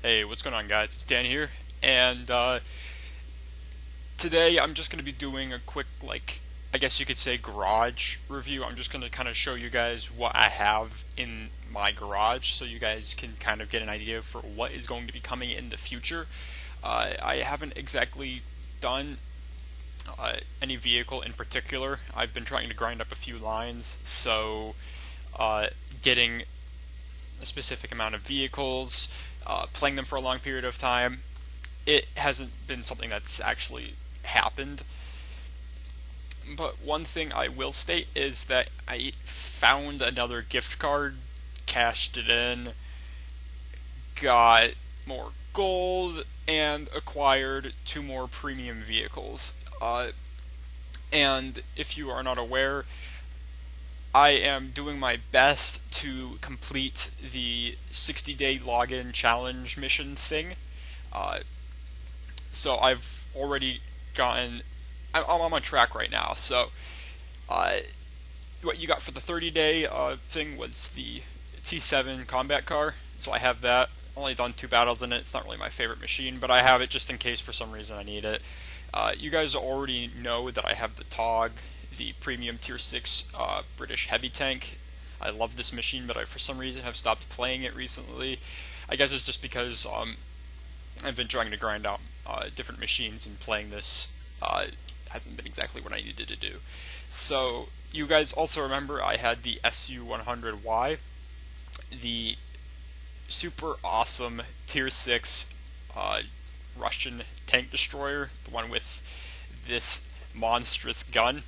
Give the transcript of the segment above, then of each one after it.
Hey, what's going on, guys? It's Dan here, and today I'm just going to be doing a quick, I guess you could say, garage review. I'm just going to kind of show you guys what I have in my garage so you guys can kind of get an idea for what is going to be coming in the future. I haven't exactly done any vehicle in particular. I've been trying to grind up a few lines, so getting a specific amount of vehicles, playing them for a long period of time, it hasn't been something that's actually happened. But one thing I will state is that I found another gift card, cashed it in, got more gold, and acquired two more premium vehicles. And if you are not aware, I am doing my best to complete the 60-day login challenge mission thing. Uh, so I've already gotten. I'm on track right now. So uh, what you got for the 30-day thing was the T7 combat car. So I have that. Only done 2 battles in it. It's not really my favorite machine, but I have it just in case for some reason I need it. You guys already know that I have the TOG, the premium tier 6 British heavy tank. I love this machine, but I for some reason have stopped playing it recently. I guess it's just because I've been trying to grind out different machines, and playing this hasn't been exactly what I needed to do. So you guys also remember I had the SU-100Y, the super awesome tier 6 Russian tank destroyer, the one with this monstrous gun.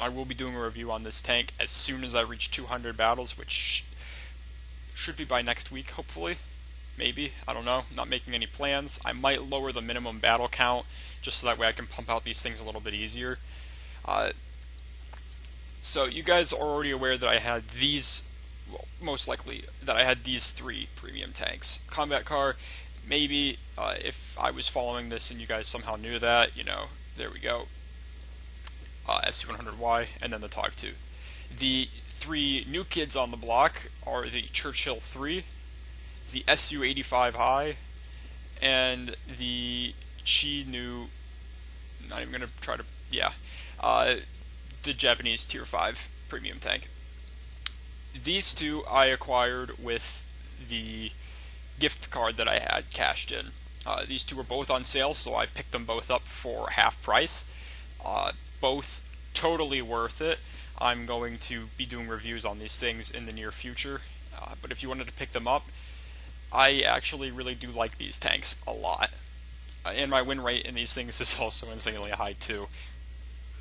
I will be doing a review on this tank as soon as I reach 200 battles, which should be by next week, hopefully. Maybe. I don't know. Not making any plans. I might lower the minimum battle count, just so that way I can pump out these things a little bit easier. So you guys are already aware that I had these, well, most likely, that I had these 3 premium tanks. Combat car, maybe, if I was following this and you guys somehow knew that, there we go. SU-100Y, and then the TOG 2. The 3 new kids on the block are the Churchill 3, the SU-85 High, and the Chi-Nu, not even going to try to, the Japanese Tier 5 premium tank. These 2 I acquired with the gift card that I had cashed in. These 2 were both on sale, so I picked them both up for half price. Both totally worth it. I'm going to be doing reviews on these things in the near future, but if you wanted to pick them up, I actually really do like these tanks a lot. And my win rate in these things is also insanely high too.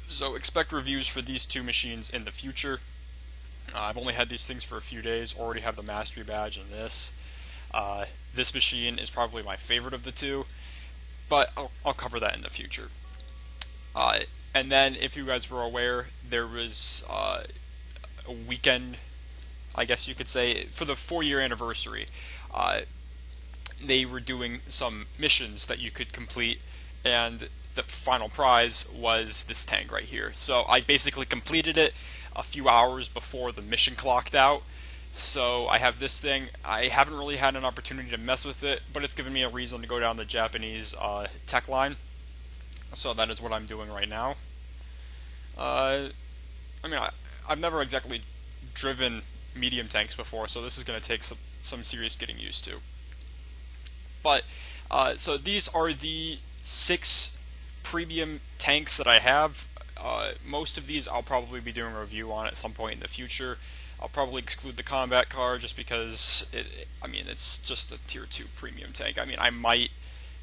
So expect reviews for these 2 machines in the future. I've only had these things for a few days, already have the mastery badge in this. This machine is probably my favorite of the 2, but I'll cover that in the future. And then, if you guys were aware, there was a weekend, I guess you could say, for the 4-year anniversary. They were doing some missions that you could complete, and the final prize was this tank right here. So I basically completed it a few hours before the mission clocked out. So I have this thing. I haven't really had an opportunity to mess with it, but it's given me a reason to go down the Japanese tech line. So that is what I'm doing right now. I've never exactly driven medium tanks before, so this is going to take some serious getting used to. But, so these are the 6 premium tanks that I have. Most of these I'll probably be doing a review on at some point in the future. I'll probably exclude the combat car just because it's just a tier 2 premium tank. I might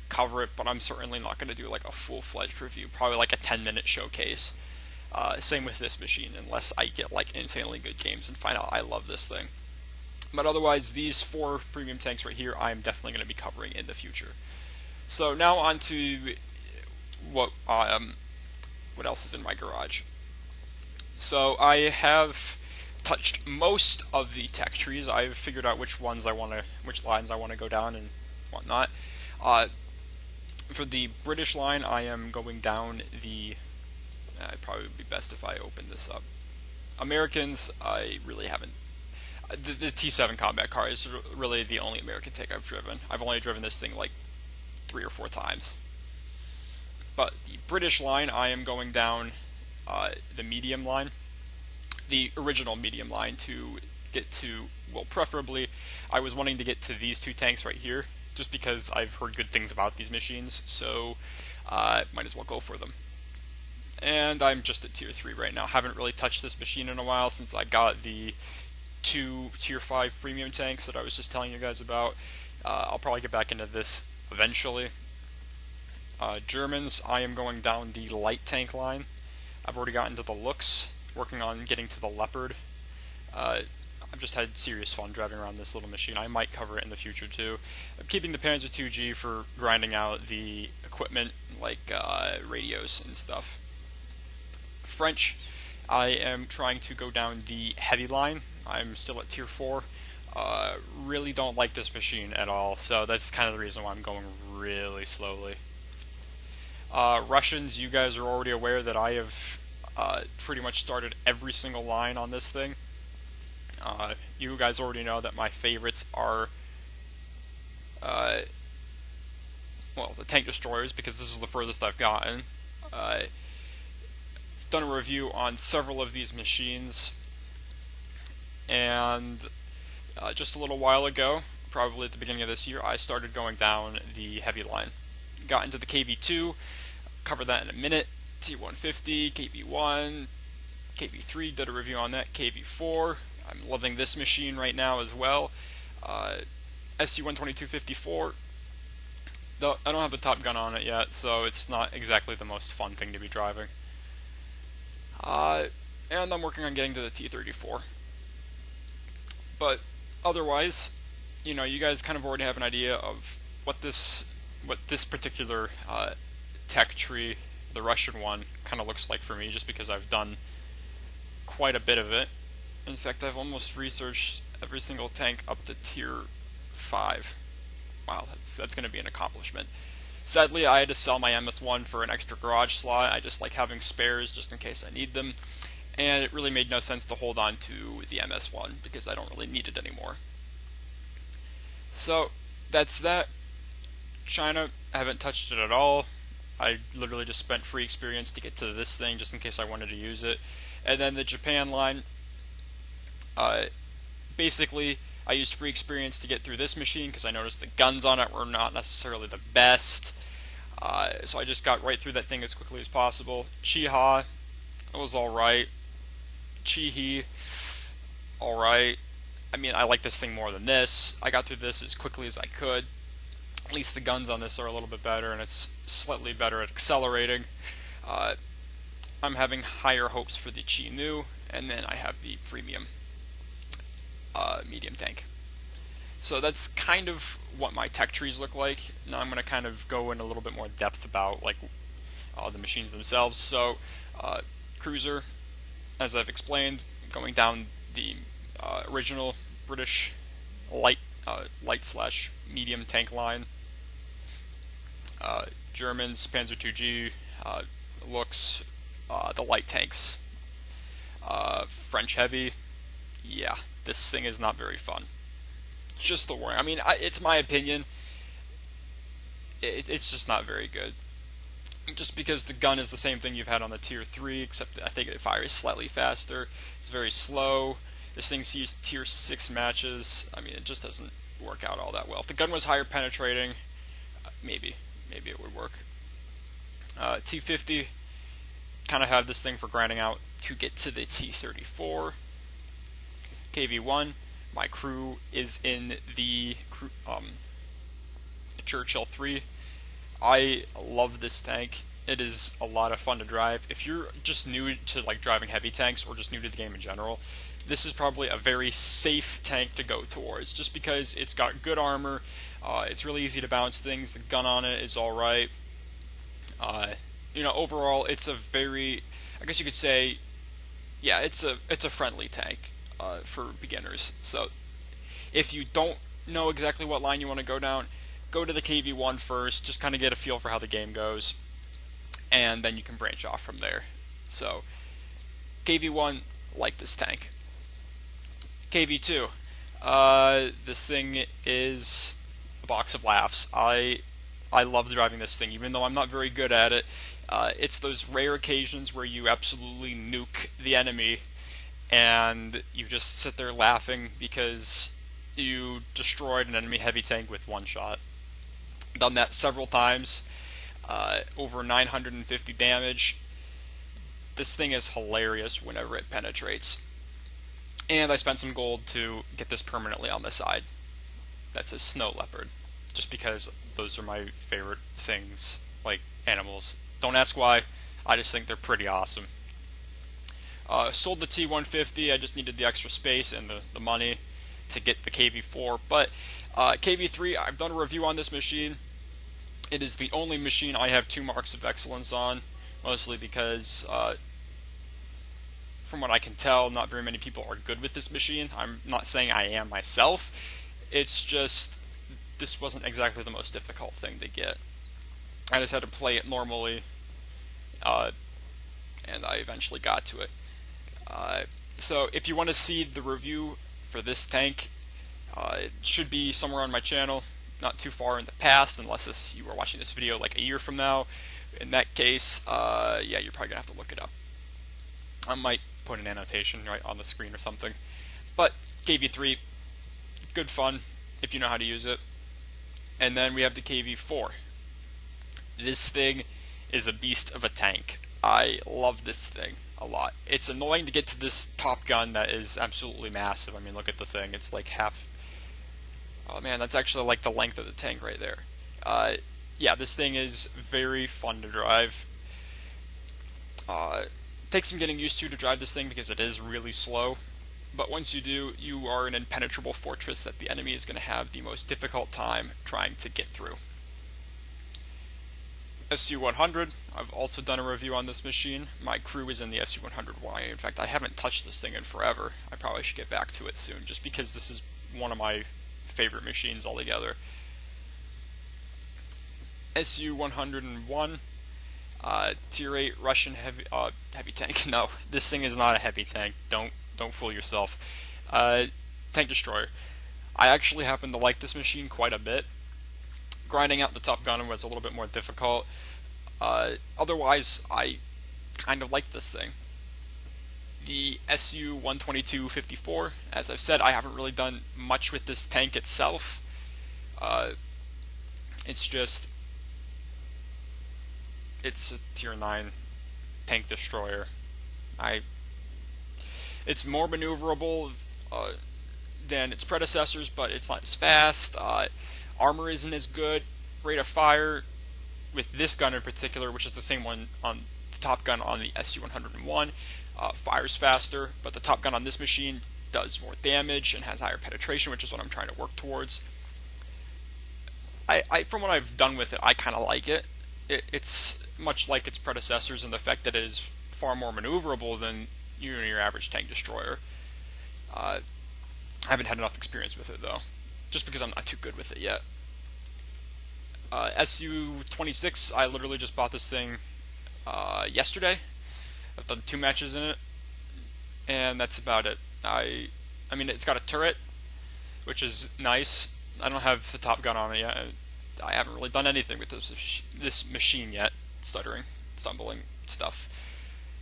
cover it, but I'm certainly not going to do like a full-fledged review, probably like a 10-minute showcase. Same with this machine, unless I get like insanely good games and find out I love this thing. But otherwise, these 4 premium tanks right here, I'm definitely going to be covering in the future. So now on to what else is in my garage. So I have touched most of the tech trees. I've figured out which lines I want to go down and whatnot. For the British line, I am going down the. It'd probably be best if I open this up. Americans, I really haven't. The T7 combat car is really the only American tank I've driven. I've only driven this thing like 3 or 4 times. But the British line, I am going down the medium line, the original medium line to get to, well, preferably, I was wanting to get to these two tanks right here, just because I've heard good things about these machines, so might as well go for them. And I'm just at tier 3 right now. Haven't really touched this machine in a while since I got the two tier 5 premium tanks that I was just telling you guys about. I'll probably get back into this eventually. Germans, I am going down the light tank line. I've already gotten to the looks, working on getting to the Leopard. I've just had serious fun driving around this little machine. I might cover it in the future too. I'm keeping the Panzer 2G for grinding out the equipment like radios and stuff. French, I am trying to go down the heavy line. I'm still at tier 4. Really don't like this machine at all, so that's kind of the reason why I'm going really slowly. Russians, you guys are already aware that I have pretty much started every single line on this thing. You guys already know that my favorites are, well, the tank destroyers, because this is the furthest I've gotten. I've done a review on several of these machines, and just a little while ago, probably at the beginning of this year, I started going down the heavy line. Got into the KV2, cover that in a minute. T150, KV1, KV3, did a review on that. KV4, I'm loving this machine right now as well. SU-122-54, though I don't have the Top Gun on it yet, so it's not exactly the most fun thing to be driving. And I'm working on getting to the T-34. But otherwise, you know, you guys kind of already have an idea of what this particular tech tree, the Russian one, kind of looks like for me, just because I've done quite a bit of it. In fact, I've almost researched every single tank up to tier 5. Wow, that's going to be an accomplishment. Sadly, I had to sell my MS1 for an extra garage slot. I just like having spares just in case I need them. And it really made no sense to hold on to the MS1 because I don't really need it anymore. So, that's that. China, I haven't touched it at all. I literally just spent free experience to get to this thing just in case I wanted to use it. And then the Japan line, basically, I used free experience to get through this machine because I noticed the guns on it were not necessarily the best. So I just got right through that thing as quickly as possible. Chiha, it was alright. Chihi, alright. I mean, I like this thing more than this. I got through this as quickly as I could. At least the guns on this are a little bit better, and it's slightly better at accelerating. I'm having higher hopes for the Chi Nu, and then I have the premium medium tank. So that's kind of what my tech trees look like. Now I'm going to kind of go in a little bit more depth about like the machines themselves. So cruiser, as I've explained, going down the original British light slash medium tank line. Germans, Panzer 2G, looks, the light tanks. French heavy, yeah, this thing is not very fun. Just the warning. I mean, it's my opinion. It's just not very good. Just because the gun is the same thing you've had on the tier 3, except I think it fires slightly faster. It's very slow. This thing sees tier 6 matches. I mean, it just doesn't work out all that well. If the gun was higher penetrating, maybe it would work. T50, kind of have this thing for grinding out to get to the T34. KV1, my crew is in the Churchill 3. I love this tank. It is a lot of fun to drive. If you're just new to like driving heavy tanks or just new to the game in general, this is probably a very safe tank to go towards, just because it's got good armor. It's really easy to bounce things. The gun on it is all right. You know, overall, it's a very, I guess you could say, yeah, it's a friendly tank for beginners. So if you don't know exactly what line you want to go down, go to the KV1 first, just kind of get a feel for how the game goes, and then you can branch off from there. So KV1, like this tank. KV2. This thing is a box of laughs. I love driving this thing, even though I'm not very good at it. It's those rare occasions where you absolutely nuke the enemy, and you just sit there laughing because you destroyed an enemy heavy tank with one shot. Done that several times, over 950 damage. This thing is hilarious whenever it penetrates. And I spent some gold to get this permanently on the side. That's a snow leopard, just because those are my favorite things, like animals. Don't ask why, I just think they're pretty awesome. Sold the T150, I just needed the extra space and the money to get the KV4, but KV3, I've done a review on this machine. It is the only machine I have 2 marks of excellence on, mostly because, from what I can tell, not very many people are good with this machine. I'm not saying I am myself, it's just, this wasn't exactly the most difficult thing to get. I just had to play it normally, and I eventually got to it. So if you want to see the review for this tank, it should be somewhere on my channel, not too far in the past, unless you are watching this video like a year from now. In that case, yeah, you're probably gonna have to look it up. I might put an annotation right on the screen or something. But KV3, good fun if you know how to use it. And then we have the KV4. This thing is a beast of a tank. I love this thing a lot. It's annoying to get to this top gun that is absolutely massive. I mean, look at the thing. It's like half... Oh man, that's actually like the length of the tank right there. Yeah, this thing is very fun to drive. Takes some getting used to drive this thing because it is really slow. But once you do, you are an impenetrable fortress that the enemy is going to have the most difficult time trying to get through. SU-100, I've also done a review on this machine. My crew is in the SU-100Y. In fact, I haven't touched this thing in forever. I probably should get back to it soon, just because this is one of my favorite machines altogether. SU-101, Tier 8 Russian heavy tank. No, this thing is not a heavy tank. Don't fool yourself. Tank destroyer. I actually happen to like this machine quite a bit. Grinding out the Top Gun was a little bit more difficult. Otherwise, I kind of like this thing. The SU-122-54, as I've said, I haven't really done much with this tank itself. It's just... It's a Tier 9 tank destroyer. It's more maneuverable than its predecessors, but it's not as fast. Armor isn't as good. Rate of fire with this gun in particular, which is the same one on the Top Gun on the SU-101, fires faster, but the Top Gun on this machine does more damage and has higher penetration, which is what I'm trying to work towards. From what I've done with it, I kind of like it. It's much like its predecessors in the fact that it is far more maneuverable than your average tank destroyer. I haven't had enough experience with it though, just because I'm not too good with it yet. SU-26, I literally just bought this thing yesterday. I've done 2 matches in it, and that's about it. I mean, it's got a turret, which is nice. I don't have the Top Gun on it yet. I haven't really done anything with this machine yet. Stuttering, stumbling, stuff.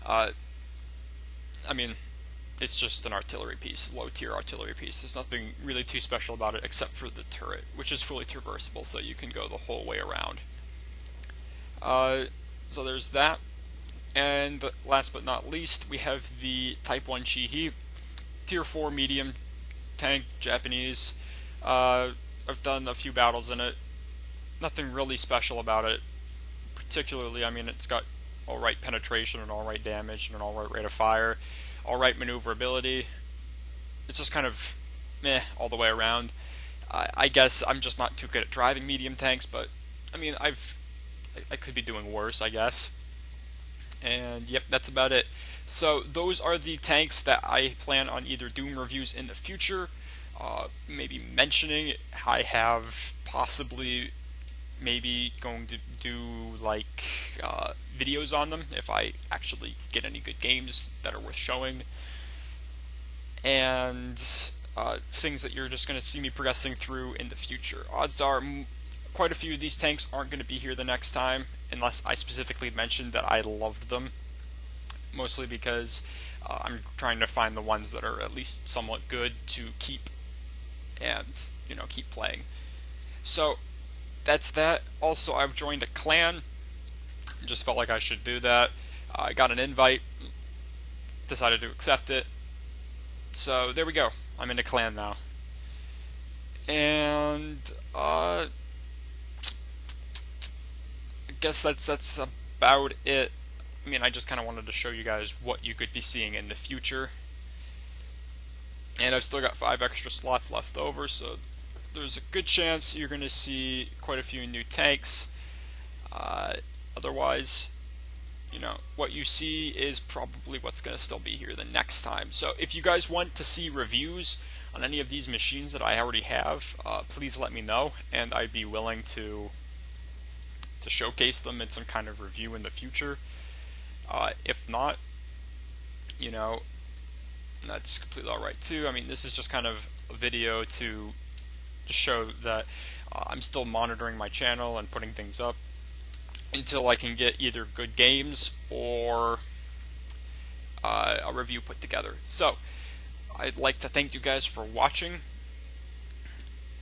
I mean, it's just an artillery piece, low-tier artillery piece. There's nothing really too special about it except for the turret, which is fully traversable, so you can go the whole way around. So there's that. And last but not least, we have the Type 1 Chihi, Tier 4 medium tank, Japanese. I've done a few battles in it. Nothing really special about it. Particularly, I mean, it's got alright penetration and alright damage and an alright rate of fire, alright maneuverability. It's just kind of meh all the way around. I guess I'm just not too good at driving medium tanks, but I mean, I could be doing worse, I guess. And yep, that's about it. So those are the tanks that I plan on either doing reviews in the future, maybe mentioning. I have possibly maybe going to do like videos on them if I actually get any good games that are worth showing. And things that you're just going to see me progressing through in the future. Odds are quite a few of these tanks aren't going to be here the next time, unless I specifically mentioned that I loved them, mostly because I'm trying to find the ones that are at least somewhat good to keep and, keep playing. So that's that. Also, I've joined a clan. Just felt like I should do that. I got an invite, decided to accept it. So there we go. I'm in a clan now. And I guess that's about it. I mean, I just kind of wanted to show you guys what you could be seeing in the future. And I've still got 5 extra slots left over, so there's a good chance you're going to see quite a few new tanks. Otherwise, what you see is probably what's going to still be here the next time. So if you guys want to see reviews on any of these machines that I already have, please let me know, and I'd be willing to showcase them in some kind of review in the future. If not, that's completely alright too. I mean, this is just kind of a video to show that I'm still monitoring my channel and putting things up until I can get either good games or a review put together. So, I'd like to thank you guys for watching,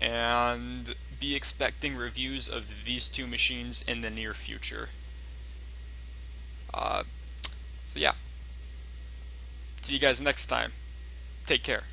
and be expecting reviews of these 2 machines in the near future. So yeah, see you guys next time. Take care.